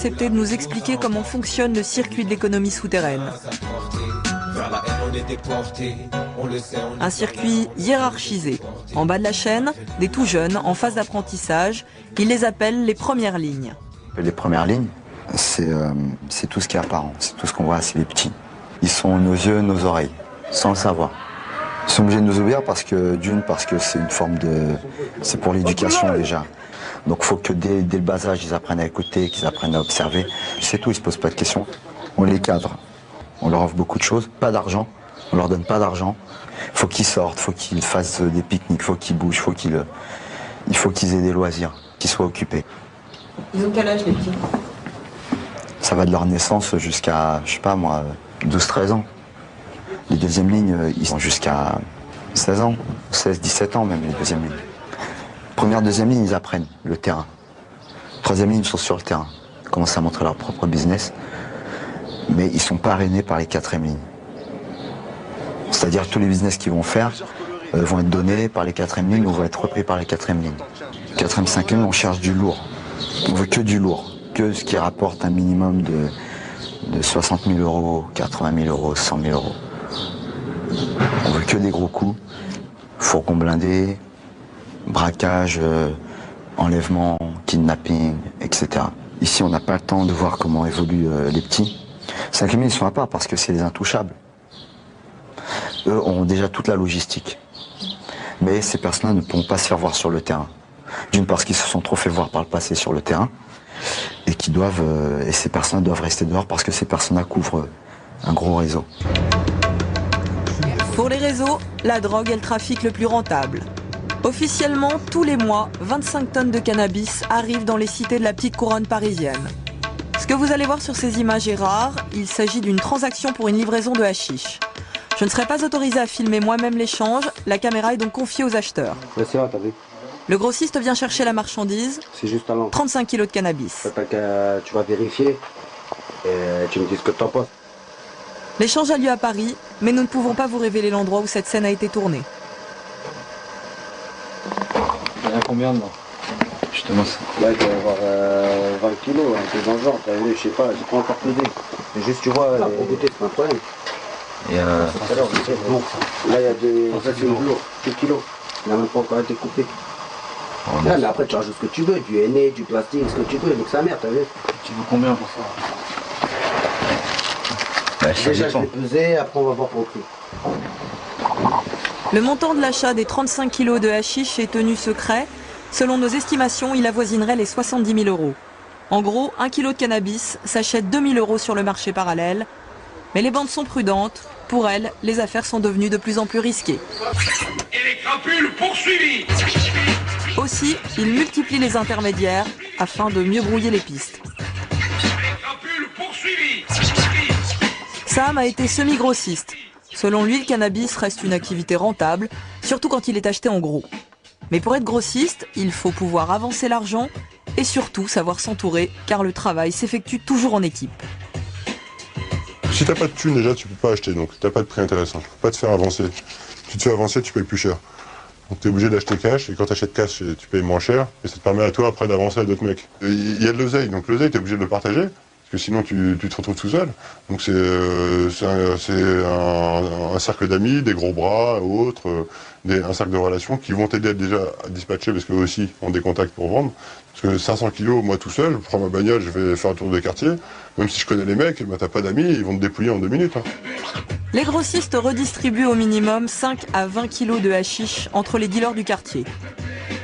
accepté de nous expliquer comment fonctionne le circuit de l'économie souterraine. Un circuit hiérarchisé. En bas de la chaîne, des tout jeunes en phase d'apprentissage. Ils les appellent les premières lignes. Les premières lignes, c'est tout ce qui est apparent, c'est tout ce qu'on voit, c'est les petits. Ils sont nos yeux, nos oreilles, sans le savoir. Ils sont obligés de nous obéir parce que c'est une forme de... c'est pour l'éducation déjà. Donc il faut que dès le bas âge, ils apprennent à écouter, qu'ils apprennent à observer. C'est tout, ils ne se posent pas de questions. On les cadre, on leur offre beaucoup de choses, pas d'argent, on leur donne pas d'argent. Il faut qu'ils sortent, il faut qu'ils fassent des pique-niques, il faut qu'ils bougent, il faut qu'ils aient des loisirs, qu'ils soient occupés. Ils ont quel âge les petits? Ça va de leur naissance jusqu'à, je sais pas moi, 12-13 ans. Les deuxièmes lignes, ils sont jusqu'à 16 ans, 16-17 ans même, les deuxièmes lignes. Première, deuxième ligne, ils apprennent le terrain. Troisième ligne, ils sont sur le terrain. Ils commencent à montrer leur propre business. Mais ils ne sont pas parrainés par les quatrièmes lignes. C'est-à-dire tous les business qu'ils vont faire vont être donnés par les quatrièmes lignes ou vont être repris par les quatrièmes lignes. Quatrième, cinquième, on cherche du lourd. On veut que du lourd, que ce qui rapporte un minimum de 60 000 euros, 80 000 euros, 100 000 euros. On veut que des gros coups, fourgon blindé, braquage, enlèvement, kidnapping, etc. Ici, on n'a pas le temps de voir comment évoluent les petits. 5 000, ils sont à part parce que c'est les intouchables. Eux ont déjà toute la logistique. Mais ces personnes-là ne pourront pas se faire voir sur le terrain. D'une parce qu'ils se sont trop fait voir par le passé sur le terrain et et ces personnes doivent rester dehors parce que ces personnes-là couvrent un gros réseau. Pour les réseaux, la drogue est le trafic le plus rentable. Officiellement, tous les mois, 25 tonnes de cannabis arrivent dans les cités de la petite couronne parisienne. Ce que vous allez voir sur ces images est rare, il s'agit d'une transaction pour une livraison de hashish. Je ne serai pas autorisé à filmer moi-même l'échange, la caméra est donc confiée aux acheteurs. C'est là, t'as vu. Le grossiste vient chercher la marchandise, c'est juste à 35 kilos de cannabis. Tu vas vérifier et tu me dis ce que t'en penses. L'échange a lieu à Paris, mais nous ne pouvons pas vous révéler l'endroit où cette scène a été tournée. Il y en a combien dedans? Justement, là il doit y avoir 20 kilos, un peu dans le genre, t'as vu, je sais pas, j'ai pas encore pesé. Mais juste tu vois, pour goûter c'est pas un problème. Et là il y a des... En fait c'est lourd, 2 kilos, il n'a même pas encore été coupé. Là, mais après tu rajoutes ce que tu veux, du henné, du plastique, ce que tu veux, avec sa mère, t'as vu. Tu veux combien pour ça? Déjà je vais peser, après on va voir pour le prix. Le montant de l'achat des 35 kilos de hashish est tenu secret. Selon nos estimations, il avoisinerait les 70 000 euros. En gros, 1 kilo de cannabis s'achète 2 000 euros sur le marché parallèle. Mais les bandes sont prudentes. Pour elles, les affaires sont devenues de plus en plus risquées. Et les crapules poursuivis. Aussi, ils multiplient les intermédiaires afin de mieux brouiller les pistes. Les crapules poursuivis. Sam a été semi-grossiste. Selon lui, le cannabis reste une activité rentable, surtout quand il est acheté en gros. Mais pour être grossiste, il faut pouvoir avancer l'argent et surtout savoir s'entourer, car le travail s'effectue toujours en équipe. Si t'as pas de thunes déjà, tu peux pas acheter, donc t'as pas de prix intéressant. Tu peux pas te faire avancer. Si tu te fais avancer, tu payes plus cher. Donc t'es obligé d'acheter cash, et quand t'achètes cash, tu payes moins cher, et ça te permet à toi après d'avancer à d'autres mecs. Il y a de l'oseille, donc l'oseille t'es obligé de le partager, parce que sinon tu te retrouves tout seul. Donc c'est un cercle d'amis, des gros bras, autres, un cercle de relations qui vont t'aider déjà à dispatcher, parce qu'eux aussi ont des contacts pour vendre. Parce que 500 kilos, moi tout seul, je prends ma bagnole, je vais faire un tour des quartiers. Même si je connais les mecs, bah, t'as pas d'amis, ils vont te dépouiller en 2 minutes. Hein. Les grossistes redistribuent au minimum 5 à 20 kilos de hashish entre les dealers du quartier.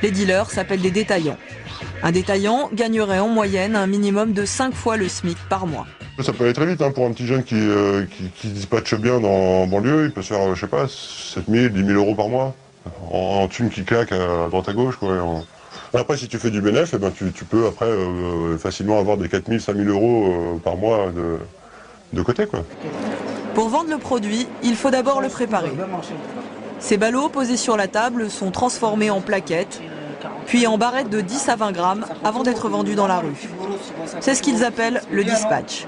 Les dealers s'appellent des détaillants. Un détaillant gagnerait en moyenne un minimum de 5 fois le SMIC par mois. Ça peut aller très vite hein, pour un petit jeune qui dispatche bien en banlieue, il peut se faire, je sais pas, 7 000, 10 000 euros par mois. En thunes qui claquent à droite à gauche. Quoi, Après, si tu fais du bénéf, eh ben, tu peux après facilement avoir des 4 000, 5 000 euros par mois de côté. Quoi. Pour vendre le produit, il faut d'abord le préparer. Ces ballots posés sur la table sont transformés en plaquettes, puis en barrettes de 10 à 20 grammes avant d'être vendus dans la rue. C'est ce qu'ils appellent le dispatch.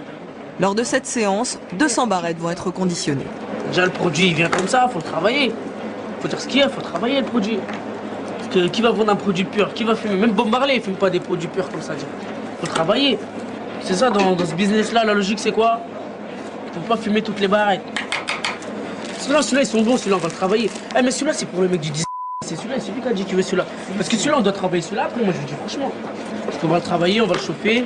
Lors de cette séance, 200 barrettes vont être conditionnées. Déjà, le produit il vient comme ça, il faut le travailler. Il faut dire ce qu'il y a, il faut travailler le produit. Parce que qui va vendre un produit pur? Qui va fumer? Même Bob Marley, il ne fume pas des produits purs comme ça. Il faut le travailler. C'est ça, dans ce business-là, la logique, c'est quoi? Il faut pas fumer toutes les barrettes. Celui-là, ils sont bons, celui-là, on va le travailler. Eh, mais celui-là, c'est pour le mec du 10. C'est celui-là, c'est lui qui a dit qu'il veut celui-là. Parce que celui-là, on doit travailler celui-là. Après, moi, je vous dis franchement. Parce qu'on va le travailler, on va le chauffer.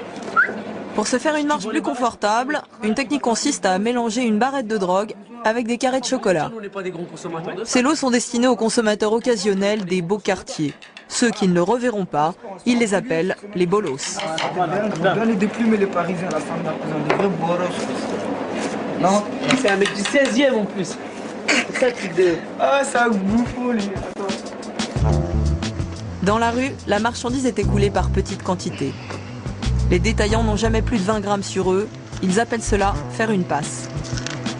Pour se faire une marche plus confortable, une technique consiste à mélanger une barrette de drogue avec des carrés de chocolat. On n'est pas des gros consommateurs de ça. Ces lots sont destinés aux consommateurs occasionnels des beaux quartiers. Ceux qui ne le reverront pas, ils les appellent les bolos. Bien les déplumer les Parisiens, la femme de vrais boros. Non? C'est un mec du 16e en plus. C'est ça le truc de... Ah, c'est un bouffon, lui. Dans la rue, la marchandise est écoulée par petites quantités. Les détaillants n'ont jamais plus de 20 grammes sur eux. Ils appellent cela faire une passe.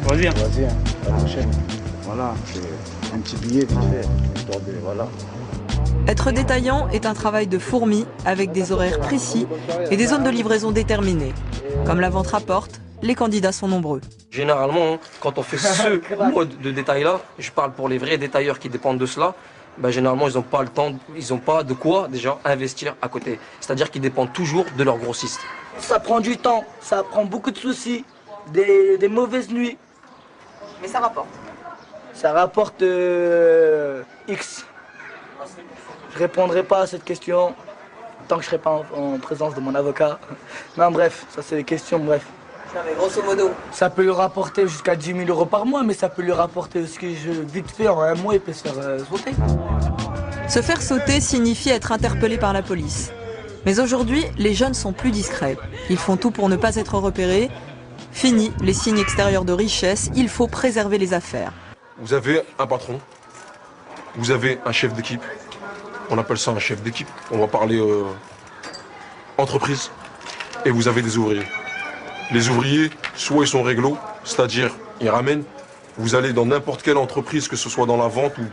Vas-y. Vas-y, la prochaine. Voilà, c'est un petit billet vite fait. Histoire de, voilà. Être détaillant est un travail de fourmi avec des horaires précis et des zones de livraison déterminées. Comme la vente rapporte, les candidats sont nombreux. Généralement, quand on fait ce mode de détail-là, je parle pour les vrais détailleurs qui dépendent de cela, ben généralement ils n'ont pas le temps, ils n'ont pas de quoi déjà investir à côté. C'est-à-dire qu'ils dépendent toujours de leur grossiste. Ça prend du temps, ça prend beaucoup de soucis, des mauvaises nuits. Mais ça rapporte. Ça rapporte X. Je répondrai pas à cette question tant que je serai pas en présence de mon avocat. Non, bref, ça c'est des questions, bref. Non, mais grosso modo. Ça peut lui rapporter jusqu'à 10 000 euros par mois, mais ça peut lui rapporter aussi vite fait en un mois, il peut se faire sauter. Se faire sauter signifie être interpellé par la police. Mais aujourd'hui, les jeunes sont plus discrets. Ils font tout pour ne pas être repérés. Fini les signes extérieurs de richesse, il faut préserver les affaires. Vous avez un patron, vous avez un chef d'équipe, on appelle ça un chef d'équipe, on va parler entreprise, et vous avez des ouvriers. Les ouvriers, soit ils sont réglo, c'est-à-dire ils ramènent, vous allez dans n'importe quelle entreprise, que ce soit dans la vente ou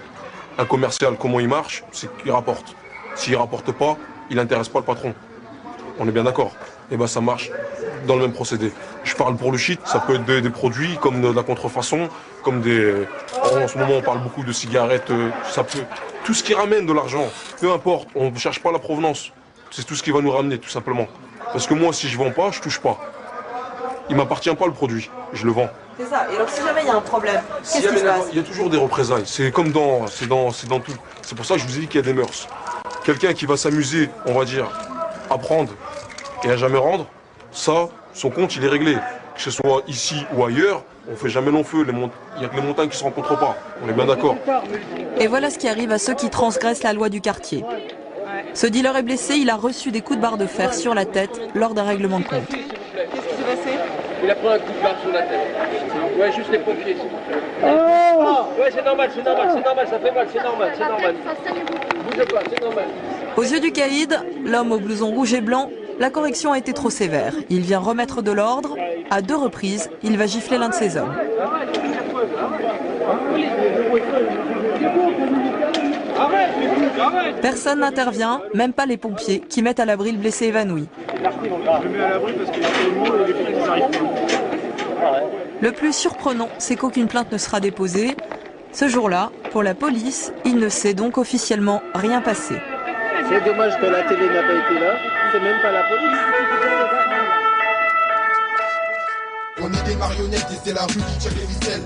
un commercial, comment il marche, c'est qu'il rapporte. S'il ne rapporte pas, il n'intéresse pas le patron. On est bien d'accord? Et bien ça marche dans le même procédé. Je parle pour le shit, ça peut être des produits comme de la contrefaçon, comme des... En ce moment on parle beaucoup de cigarettes, ça peut... Tout ce qui ramène de l'argent, peu importe, on ne cherche pas la provenance. C'est tout ce qui va nous ramener, tout simplement. Parce que moi, si je ne vends pas, je ne touche pas. Il ne m'appartient pas le produit, je le vends. C'est ça, et alors si jamais il y a un problème, qu'est-ce qui se passe? Il y a toujours des représailles, c'est comme dans... C'est dans tout. C'est pour ça que je vous ai dit qu'il y a des mœurs. Quelqu'un qui va s'amuser, on va dire, à prendre et à jamais rendre, ça, son compte, il est réglé. Que ce soit ici ou ailleurs, on ne fait jamais long feu. Il n'y a que les montagnes qui ne se rencontrent pas. On est bien d'accord. Et voilà ce qui arrive à ceux qui transgressent la loi du quartier. Ce dealer est blessé, il a reçu des coups de barre de fer sur la tête lors d'un règlement de compte. Qu'est-ce qui s'est passé? Il a pris un coup de barre sur la tête. Ouais, juste les pompiers, s'il vous plaît. Oh ouais, c'est normal, ça fait mal, c'est normal. Bougez pas, c'est normal. Aux yeux du caïd, l'homme au blouson rouge et blanc, la correction a été trop sévère. Il vient remettre de l'ordre. À 2 reprises, il va gifler l'un de ses hommes. Personne n'intervient, même pas les pompiers, qui mettent à l'abri le blessé évanoui. Le plus surprenant, c'est qu'aucune plainte ne sera déposée. Ce jour-là, pour la police, il ne s'est donc officiellement rien passé. C'est dommage que la télé n'a pas été là, c'est même pas la police. On est des marionnettes et c'est la rue qui tire les ficelles.